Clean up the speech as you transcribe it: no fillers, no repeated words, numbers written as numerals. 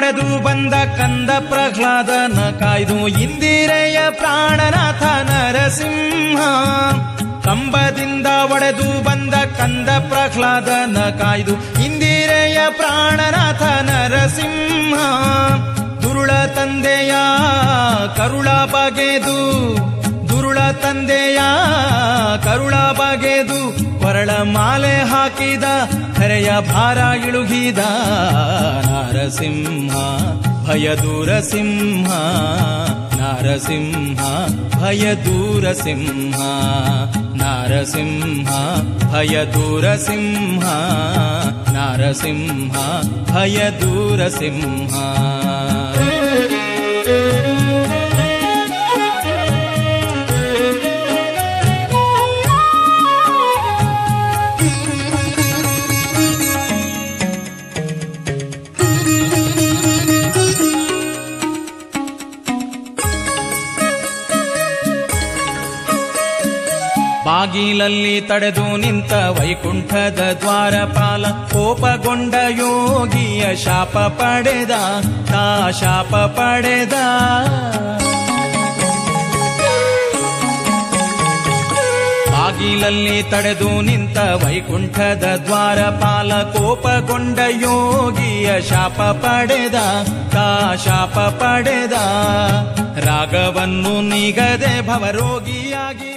ಒಡೆದು ಬಂದ ಕಂದ ಪ್ರಹ್ಲಾದನ ಕಾಯ್ದು ಇಂದಿರೆಯ ಪ್ರಾಣನಾಥ ನರಸಿಂಹ. ಕಂಬದಿಂದ ಒಡೆದು ಬಂದ ಕಂದ ಪ್ರಹ್ಲಾದನ ಕಾಯ್ದು ಇಂದಿರೆಯ ಪ್ರಾಣನಾಥ ನರಸಿಂಹ. ದುರುಳ ತಂದೆಯ ಕರುಳ ಬಗೆದು ದುರುಳ ತಂದೆಯ ಕರುಳ ಬಗೆದು ಕೊರಳ ಮಾಲೆ ಹಾಕಿದ ಹರೆಯ ಭಾರ ಇಳುಗಿದ ನರಸಿಂಹ ಭಯದೂರ ಸಿಂಹ. ನರಸಿಂಹ ಭಯದೂರ ಸಿಂಹ. ನರಸಿಂಹ ಭಯದೂರ ಸಿಂಹ. ನರಸಿಂಹ ಭಯದೂರ ಸಿಂಹ. ಬಾಗಿಲಲ್ಲಿ ತಡೆದು ನಿಂತ ವೈಕುಂಠದ ದ್ವಾರಪಾಲ ಕೋಪಗೊಂಡ ಯೋಗಿಯ ಶಾಪ ಪಡೆದ ತಾ ಶಾಪ ಪಡೆದ. ಬಾಗಿಲಲ್ಲಿ ತಡೆದು ನಿಂತ ವೈಕುಂಠದ ದ್ವಾರಪಾಲ ಕೋಪಗೊಂಡ ಯೋಗಿಯ ಶಾಪ ಪಡೆದ ತಾ ಶಾಪ ಪಡೆದ. ರಾಗವನ್ನು ನಿಗದೆ ಭವರೋಗಿಯಾಗಿ